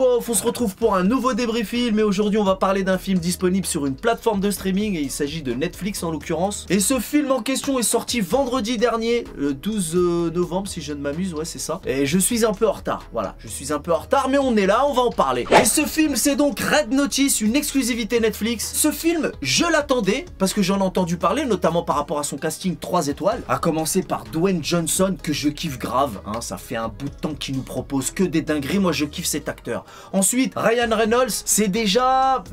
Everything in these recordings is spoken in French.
bof, on se retrouve pour un nouveau débrief film et aujourd'hui on va parler d'un film disponible sur une plateforme de streaming et il s'agit de Netflix en l'occurrence. Et ce film en question est sorti vendredi dernier, le 12 novembre si je ne m'amuse, ouais c'est ça. Et je suis un peu en retard, voilà, je suis un peu en retard mais on est là, on va en parler. Et ce film c'est donc Red Notice, une exclusivité Netflix. Ce film, je l'attendais parce que j'en ai entendu parler, notamment par rapport à son casting 3 étoiles. À commencer par Dwayne Johnson que je kiffe grave, hein, ça fait un bout de temps qu'il nous propose que des dingueries, moi je kiffe cet acteur. Ensuite, Ryan Reynolds, c'est déjà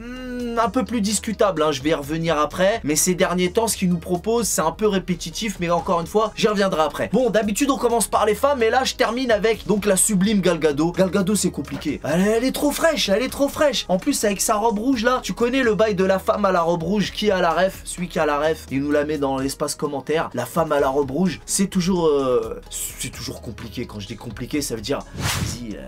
un peu plus discutable, hein, je vais y revenir après, mais ces derniers temps, ce qu'il nous propose, c'est un peu répétitif, mais encore une fois, j'y reviendrai après. Bon, d'habitude, on commence par les femmes, et là, je termine avec, donc, la sublime Gal Gadot. Gal Gadot, c'est compliqué. Elle est trop fraîche, elle est trop fraîche. En plus, avec sa robe rouge, là, tu connais le bail de la femme à la robe rouge, qui a la ref? Celui qui a la ref, il nous la met dans l'espace commentaire. La femme à la robe rouge, c'est toujours compliqué. Quand je dis compliqué, ça veut dire, vas-y,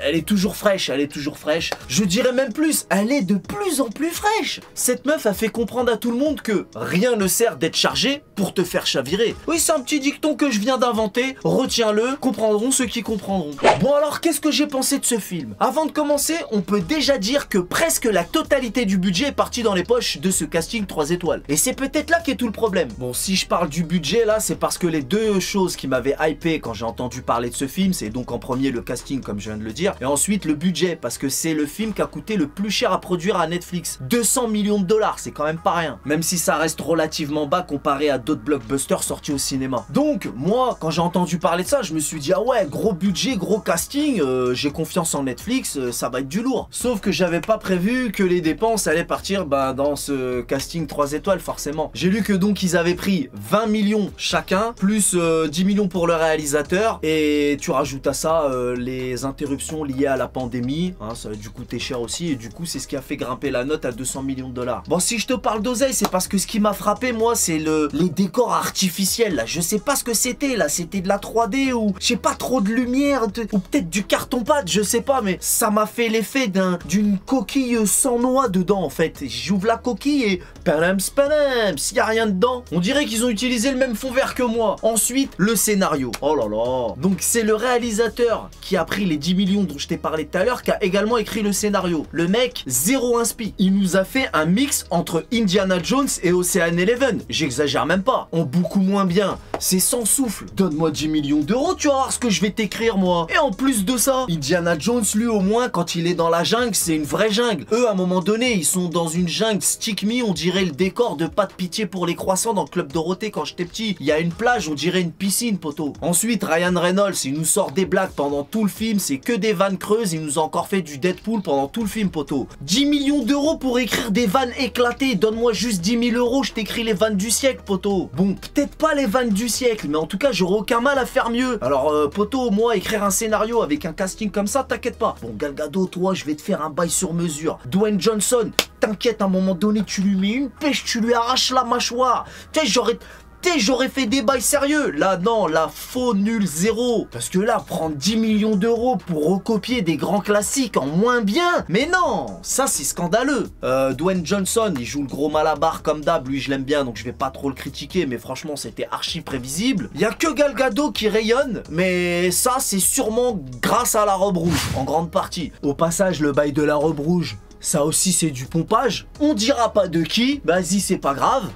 elle est toujours fraîche, elle est toujours fraîche. Je dirais même plus, elle est de plus en plus fraîche. Cette meuf a fait comprendre à tout le monde que rien ne sert d'être chargé pour te faire chavirer. Oui, c'est un petit dicton que je viens d'inventer. Retiens-le, comprendront ceux qui comprendront. Bon alors, qu'est-ce que j'ai pensé de ce film? Avant de commencer, on peut déjà dire que presque la totalité du budget est partie dans les poches de ce casting 3 étoiles. Et c'est peut-être là qu'est tout le problème. Bon, si je parle du budget là, c'est parce que les deux choses qui m'avaient hypé quand j'ai entendu parler de ce film, c'est donc en premier le casting comme je viens de le dire, et ensuite le budget, parce que c'est le film qui a coûté le plus cher à produire à Netflix. 200 millions de dollars, c'est quand même pas rien. Même si ça reste relativement bas comparé à d'autres blockbusters sortis au cinéma. Donc, moi, quand j'ai entendu parler de ça, je me suis dit, ah ouais, gros budget, gros casting, j'ai confiance en Netflix, ça va être du lourd. Sauf que j'avais pas prévu que les dépenses allaient partir dans ce casting 3 étoiles, forcément. J'ai lu que donc ils avaient pris 20 millions chacun, plus 10 millions pour le réalisateur, et tu rajoutes à ça les interruptions liées à la pandémie, hein, ça a dû coûter cher aussi, et du coup c'est ce qui a fait grimper la note à 200 millions de dollars. Bon, si je te parle d'oseille, c'est parce que ce qui m'a frappé moi, c'est les décors artificiels là. Je sais pas ce que c'était là, c'était de la 3D ou je sais pas, trop de lumière, ou peut-être du carton-pâte, je sais pas, mais ça m'a fait l'effet d'une coquille sans noix dedans en fait. J'ouvre la coquille et panam spanam, s'il y a rien dedans. On dirait qu'ils ont utilisé le même fond vert que moi. Ensuite, le scénario. Oh là là. Donc c'est le réalisateur qui a pris les 10 millions dont je t'ai parlé tout à l'heure, qui a également écrit le scénario. Le mec, zéro inspi. Il nous a fait un mix entre Indiana Jones et Ocean Eleven. J'exagère même pas. En beaucoup moins bien. C'est sans souffle. Donne-moi 10 millions d'euros, tu vas voir ce que je vais t'écrire moi. Et en plus de ça, Indiana Jones, lui au moins, quand il est dans la jungle, c'est une vraie jungle. Eux, à un moment donné, ils sont dans une jungle stick me, on dirait le décor de Pas de pitié pour les croissants dans le Club Dorothée quand j'étais petit. Il y a une plage, on dirait une piscine, poteau. Ensuite, Ryan Reynolds, il nous sort des blagues pendant tout le film, c'est que des vannes creuses, il nous a encore fait du Deadpool pendant tout le film, poteau. 10 millions d'euros pour écrire des vannes éclatées, donne-moi juste 10 000 euros, je t'écris les vannes du siècle, poteau. Bon, peut-être pas les vannes du siècle, mais en tout cas, j'aurais aucun mal à faire mieux. Alors, poteau, moi, écrire un scénario avec un casting comme ça, t'inquiète pas. Bon, Gal Gadot, toi, je vais te faire un bail sur mesure. Dwayne Johnson, t'inquiète, à un moment donné, tu lui mets une pêche, tu lui arraches la mâchoire. Tu sais, j'aurais fait des bails sérieux. Là, non, là, faux, nul, zéro. Parce que là, prendre 10 millions d'euros pour recopier des grands classiques en moins bien, mais non, ça, c'est scandaleux. Dwayne Johnson, il joue le gros malabar comme d'hab. Lui, je l'aime bien, donc je vais pas trop le critiquer, mais franchement, c'était archi prévisible. Il y a que Gal Gadot qui rayonne, mais ça, c'est sûrement grâce à la robe rouge, en grande partie. Au passage, le bail de la robe rouge, ça aussi, c'est du pompage. On dira pas de qui, vas-y, c'est pas grave.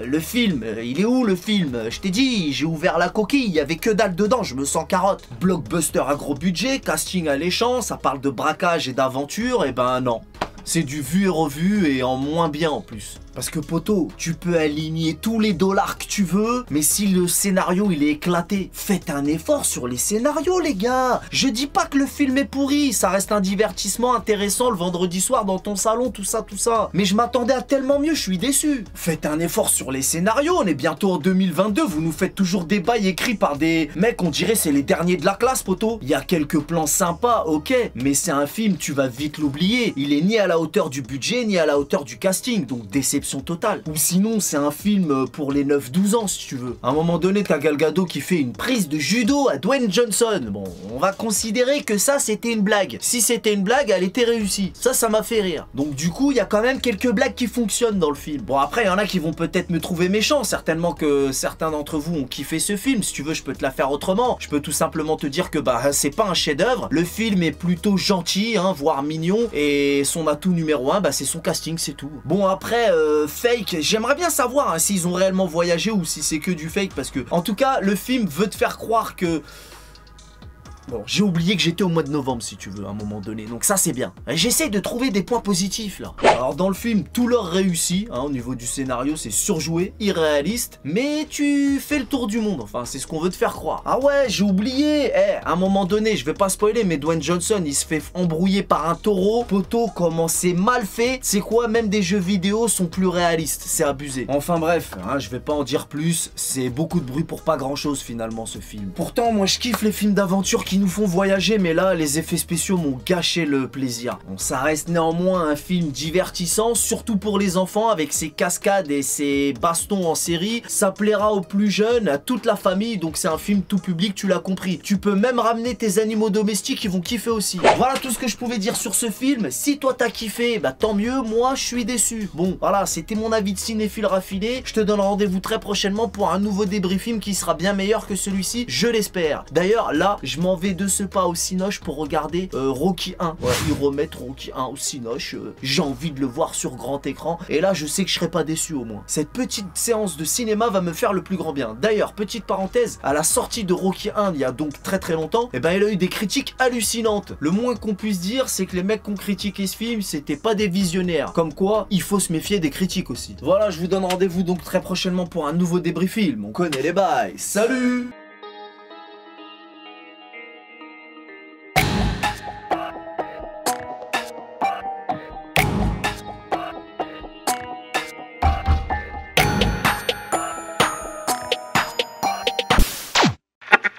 Le film, il est où le film? Je t'ai dit, j'ai ouvert la coquille, il y avait que dalle dedans, je me sens carotte. Blockbuster à gros budget, casting alléchant, ça parle de braquage et d'aventure, et ben non. C'est du vu et revu et en moins bien en plus. Parce que poteau, tu peux aligner tous les dollars que tu veux, mais si le scénario il est éclaté, faites un effort sur les scénarios les gars. Je dis pas que le film est pourri, ça reste un divertissement intéressant le vendredi soir dans ton salon, tout ça. Mais je m'attendais à tellement mieux, je suis déçu. Faites un effort sur les scénarios, on est bientôt en 2022, vous nous faites toujours des bails écrits par des mecs, on dirait c'est les derniers de la classe poteau. Il y a quelques plans sympas, ok, mais c'est un film, tu vas vite l'oublier. Il est ni à la hauteur du budget, ni à la hauteur du casting, donc déception déception totale. Ou sinon, c'est un film pour les 9-12 ans, si tu veux. À un moment donné, t'as Gal Gadot qui fait une prise de judo à Dwayne Johnson. Bon, on va considérer que ça, c'était une blague. Si c'était une blague, elle était réussie. Ça m'a fait rire. Donc du coup, il y a quand même quelques blagues qui fonctionnent dans le film. Bon, après, il y en a qui vont peut-être me trouver méchant. Certainement que certains d'entre vous ont kiffé ce film. Si tu veux, je peux te la faire autrement. Je peux tout simplement te dire que bah, c'est pas un chef-d'œuvre. Le film est plutôt gentil, hein, voire mignon. Et son atout numéro 1, bah, c'est son casting, c'est tout. Bon, après, fake, j'aimerais bien savoir hein, s'ils ont réellement voyagé ou si c'est que du fake. Parce que, en tout cas, le film veut te faire croire que... Bon, j'ai oublié que j'étais au mois de novembre, si tu veux, à un moment donné. Donc ça, c'est bien. J'essaie de trouver des points positifs, là. Alors, dans le film, tout leur réussit. Hein, au niveau du scénario, c'est surjoué, irréaliste. Mais tu fais le tour du monde. Enfin, c'est ce qu'on veut te faire croire. Ah ouais, j'ai oublié. À un moment donné, je vais pas spoiler, mais Dwayne Johnson, il se fait embrouiller par un taureau. Poto, comment c'est mal fait. C'est quoi, même des jeux vidéo sont plus réalistes. C'est abusé. Enfin bref, hein, je vais pas en dire plus. C'est beaucoup de bruit pour pas grand-chose, finalement, ce film. Pourtant, moi, je kiffe les films d'aventure qui nous font voyager, mais là les effets spéciaux m'ont gâché le plaisir. Bon, ça reste néanmoins un film divertissant, surtout pour les enfants, avec ses cascades et ses bastons en série. Ça plaira aux plus jeunes, à toute la famille, donc c'est un film tout public, tu l'as compris. Tu peux même ramener tes animaux domestiques, ils vont kiffer aussi. Voilà tout ce que je pouvais dire sur ce film. Si toi t'as kiffé, bah tant mieux, moi je suis déçu. Bon, voilà, c'était mon avis de cinéphile raffiné. Je te donne rendez-vous très prochainement pour un nouveau débriefing qui sera bien meilleur que celui-ci, je l'espère. D'ailleurs, là, je m'en vais de ce pas au Cinoche pour regarder Rocky 1. Ouais, ils remettent Rocky 1 au Cinoche. J'ai envie de le voir sur grand écran. Et là, je sais que je serai pas déçu au moins. Cette petite séance de cinéma va me faire le plus grand bien. D'ailleurs, petite parenthèse, à la sortie de Rocky 1, il y a donc très longtemps, et ben il a eu des critiques hallucinantes. Le moins qu'on puisse dire, c'est que les mecs qui ont critiqué ce film, c'était pas des visionnaires. Comme quoi, il faut se méfier des critiques aussi. Voilà, je vous donne rendez-vous donc très prochainement pour un nouveau débrief film. On connaît les bails. Salut!